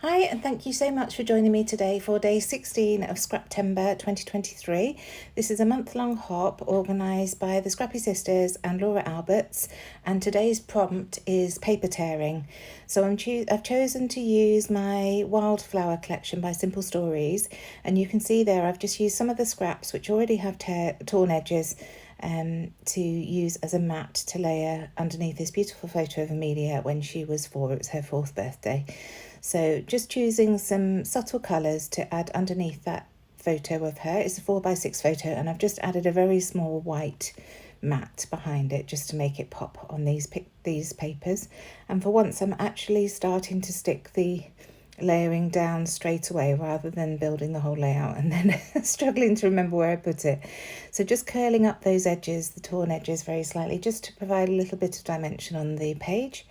Hi, and thank you so much for joining me today for day 16 of Scraptember 2023. This is a month-long hop organised by the Scrappy sisters and Laura Alberts, and today's prompt is paper tearing. So I've chosen to use my Wildflower collection by Simple Stories, and you can see there I've just used some of the scraps which already have torn edges to use as a mat to layer underneath this beautiful photo of Amelia when she was 4. It was her 4th birthday. So just choosing some subtle colours to add underneath that photo of her. It's a 4x6 photo, and I've just added a very small white mat behind it just to make it pop on these papers. And for once I'm actually starting to stick the layering down straight away rather than building the whole layout and then struggling to remember where I put it. So just curling up those edges, the torn edges, very slightly, just to provide a little bit of dimension on the page.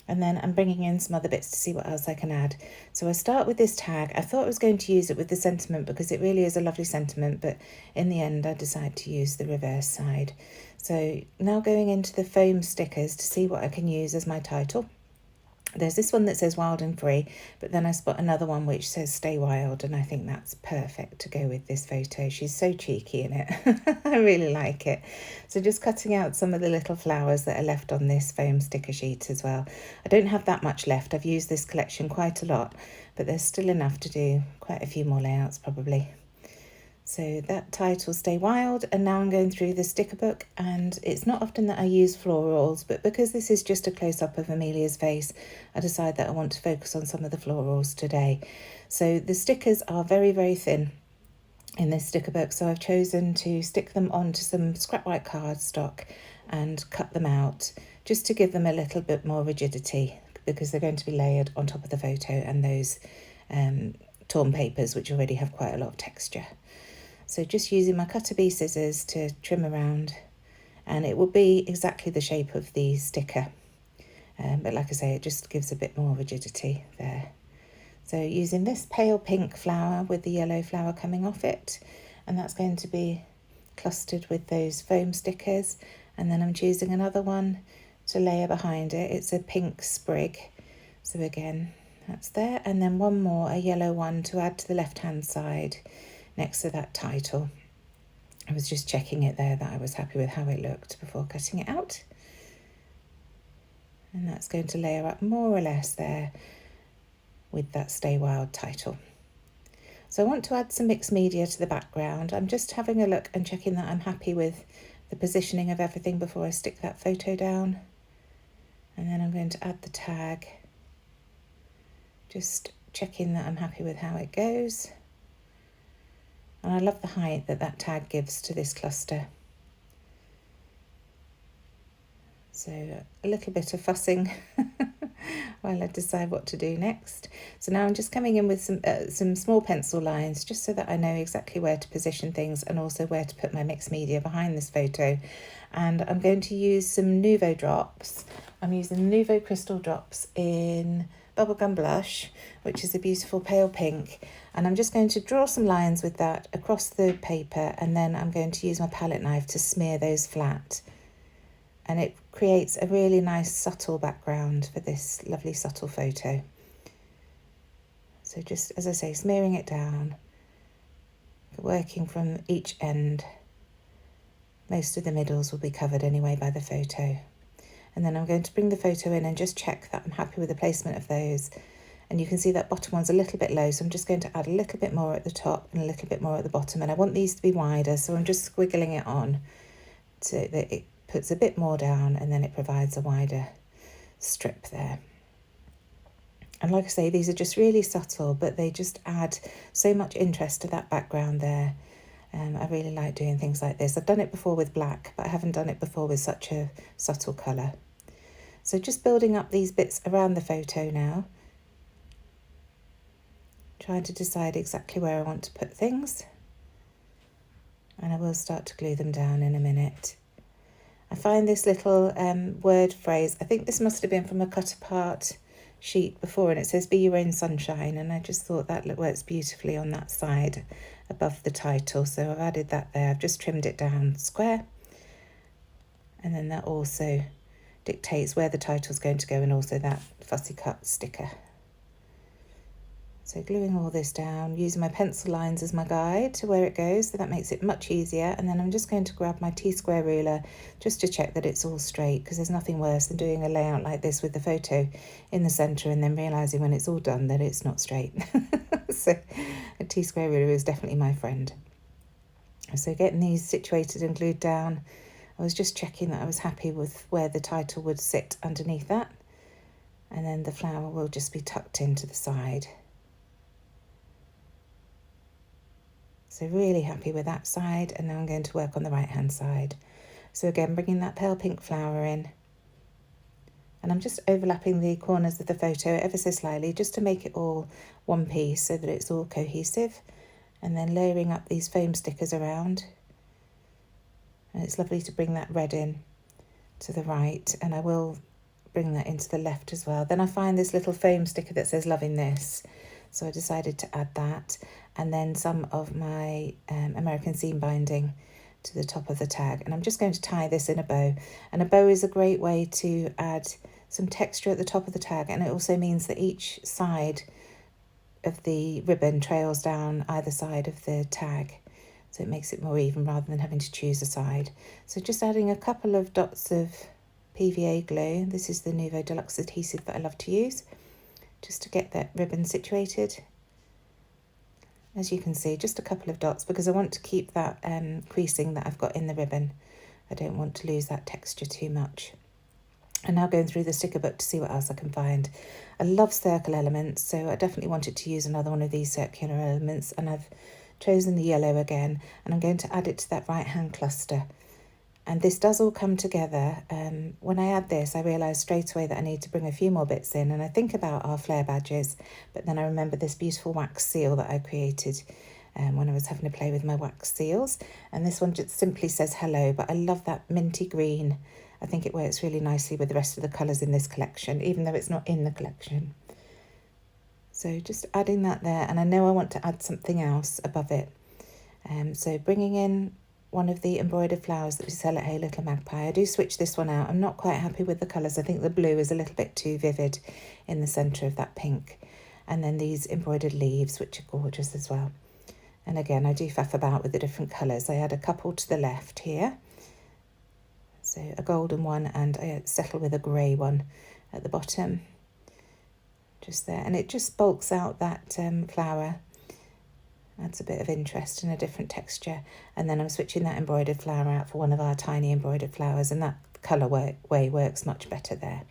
And then I'm bringing in some other bits to see what else I can add. So I start with this tag. I thought I was going to use it with the sentiment because it really is a lovely sentiment, but in the end I decided to use the reverse side. So now going into the foam stickers to see what I can use as my title. There's this one that says Wild and Free, but then I spot another one which says Stay Wild, and I think that's perfect to go with this photo. She's so cheeky in it. I really like it. So just cutting out some of the little flowers that are left on this foam sticker sheet as well. I don't have that much left. I've used this collection quite a lot, but there's still enough to do quite a few more layouts probably. So that title, Stay Wild, and now I'm going through the sticker book, and it's not often that I use florals, but because this is just a close-up of Amelia's face, I decide that I want to focus on some of the florals today. So the stickers are very, very thin in this sticker book, so I've chosen to stick them onto some scrap white cardstock and cut them out, just to give them a little bit more rigidity, because they're going to be layered on top of the photo and those torn papers, which already have quite a lot of texture. So just using my cutter bee scissors to trim around, and it will be exactly the shape of the sticker. But like I say, it just gives a bit more rigidity there. So using this pale pink flower with the yellow flower coming off it, and that's going to be clustered with those foam stickers. And then I'm choosing another one to layer behind it. It's a pink sprig. So again, that's there. And then one more, a yellow one to add to the left-hand side next to that title. I was just checking it there that I was happy with how it looked before cutting it out. And that's going to layer up more or less there with that Stay Wild title. So I want to add some mixed media to the background. I'm just having a look and checking that I'm happy with the positioning of everything before I stick that photo down. And then I'm going to add the tag. Just checking that I'm happy with how it goes. And I love the height that that tag gives to this cluster. So a little bit of fussing while I decide what to do next. So now I'm just coming in with some small pencil lines just so that I know exactly where to position things and also where to put my mixed media behind this photo. And I'm going to use some Nuvo drops. I'm using Nuvo Crystal Drops in Bubblegum Blush, which is a beautiful pale pink, and I'm just going to draw some lines with that across the paper, and then I'm going to use my palette knife to smear those flat, and it creates a really nice subtle background for this lovely subtle photo. So just, as I say, smearing it down, working from each end. Most of the middles will be covered anyway by the photo. And then I'm going to bring the photo in and just check that I'm happy with the placement of those. And you can see that bottom one's a little bit low, so I'm just going to add a little bit more at the top and a little bit more at the bottom. And I want these to be wider, so I'm just squiggling it on so that it puts a bit more down and then it provides a wider strip there. And like I say, these are just really subtle, but they just add so much interest to that background there. I really like doing things like this. I've done it before with black, but I haven't done it before with such a subtle colour. So just building up these bits around the photo now. Trying to decide exactly where I want to put things. And I will start to glue them down in a minute. I find this little word phrase, I think this must have been from a cut apart sheet before, and it says be your own sunshine, and I just thought that works beautifully on that side above the title, so I've added that there. I've just trimmed it down square, and then that also dictates where the title's going to go, and also that fussy cut sticker. So gluing all this down, using my pencil lines as my guide to where it goes, so that makes it much easier. And then I'm just going to grab my T-square ruler just to check that it's all straight, because there's nothing worse than doing a layout like this with the photo in the centre and then realising when it's all done that it's not straight. So a T-square ruler is definitely my friend. So getting these situated and glued down, I was just checking that I was happy with where the title would sit underneath that. And then the flower will just be tucked into the side. So really happy with that side, and now I'm going to work on the right hand side. So again, bringing that pale pink flower in, and I'm just overlapping the corners of the photo ever so slightly just to make it all one piece so that it's all cohesive, and then layering up these foam stickers around. And it's lovely to bring that red in to the right, and I will bring that into the left as well. Then I find this little foam sticker that says loving this, so I decided to add that, and then some of my American seam binding to the top of the tag. And I'm just going to tie this in a bow, and a bow is a great way to add some texture at the top of the tag, and it also means that each side of the ribbon trails down either side of the tag, so it makes it more even rather than having to choose a side. So just adding a couple of dots of PVA glue. This is the Nuvo Deluxe adhesive that I love to use, just to get that ribbon situated. As you can see, just a couple of dots, because I want to keep that creasing that I've got in the ribbon. I don't want to lose that texture too much. And now going through the sticker book to see what else I can find. I love circle elements, so I definitely wanted to use another one of these circular elements, and I've chosen the yellow again, and I'm going to add it to that right hand cluster. And this does all come together. When I add this, I realise straight away that I need to bring a few more bits in, and I think about our Flair badges, but then I remember this beautiful wax seal that I created when I was having to play with my wax seals. And this one just simply says hello, but I love that minty green. I think it works really nicely with the rest of the colours in this collection, even though it's not in the collection. So just adding that there, and I know I want to add something else above it. So bringing in one of the embroidered flowers that we sell at Hey Little Magpie. I do switch this one out. I'm not quite happy with the colours. I think the blue is a little bit too vivid in the centre of that pink. And then these embroidered leaves, which are gorgeous as well. And again, I do faff about with the different colours. I add a couple to the left here. So a golden one, and I settle with a grey one at the bottom. Just there. And it just bulks out that flower. Adds a bit of interest and a different texture. And then I'm switching that embroidered flower out for one of our tiny embroidered flowers, and that colour way works much better there.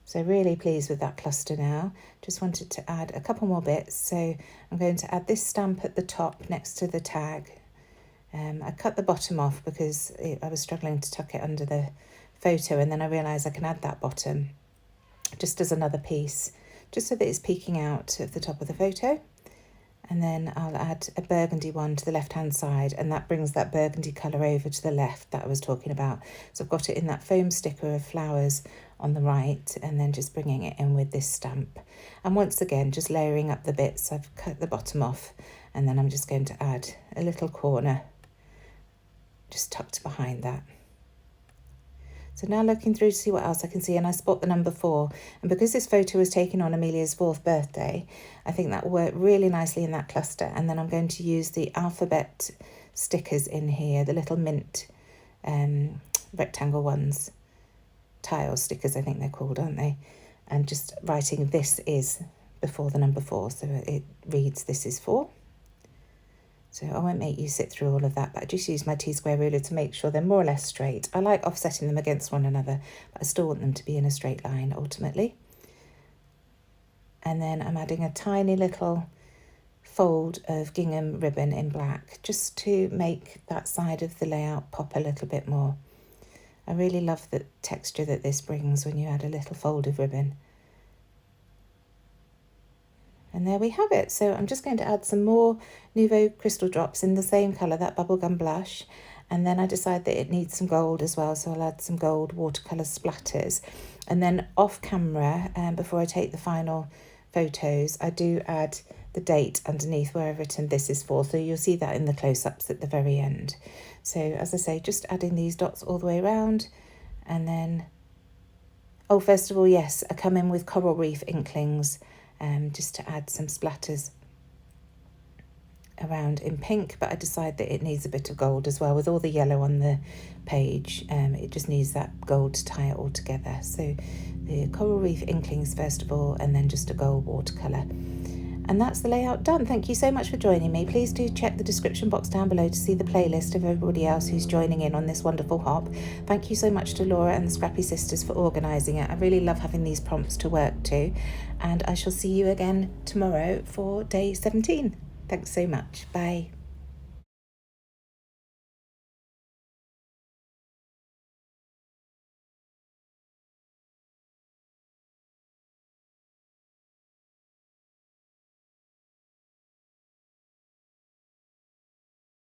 So really pleased with that cluster now. Just wanted to add a couple more bits. So I'm going to add this stamp at the top next to the tag. I cut the bottom off because I was struggling to tuck it under the photo, and then I realised I can add that bottom just as another piece, just so that it's peeking out of the top of the photo. And then I'll add a burgundy one to the left-hand side, and that brings that burgundy colour over to the left that I was talking about. So I've got it in that foam sticker of flowers on the right, and then just bringing it in with this stamp. And once again, just layering up the bits. I've cut the bottom off, and then I'm just going to add a little corner just tucked behind that. So now looking through to see what else I can see, and I spot the number 4. And because this photo was taken on Amelia's 4th birthday, I think that will work really nicely in that cluster. And then I'm going to use the alphabet stickers in here, the little mint rectangle ones, tile stickers I think they're called, aren't they? And just writing this is before the number 4, so it reads this is 4. So I won't make you sit through all of that, but I just use my T-square ruler to make sure they're more or less straight. I like offsetting them against one another, but I still want them to be in a straight line ultimately. And then I'm adding a tiny little fold of gingham ribbon in black, just to make that side of the layout pop a little bit more. I really love the texture that this brings when you add a little fold of ribbon. And there we have it. So I'm just going to add some more Nuvo crystal drops in the same colour, that bubblegum blush. And then I decide that it needs some gold as well, so I'll add some gold watercolour splatters. And then off camera, before I take the final photos, I do add the date underneath where I've written this is 4. So you'll see that in the close-ups at the very end. So as I say, just adding these dots all the way around. And then, oh, first of all, yes, I come in with coral reef inklings. just to add some splatters around in pink, but I decide that it needs a bit of gold as well. With all the yellow on the page, it just needs that gold to tie it all together. So the coral reef inklings first of all, and then just a gold watercolour. And that's the layout done. Thank you so much for joining me. Please do check the description box down below to see the playlist of everybody else who's joining in on this wonderful hop. Thank you so much to Laura and the Scrappy sisters for organising it. I really love having these prompts to work to, and I shall see you again tomorrow for day 17. Thanks so much. Bye.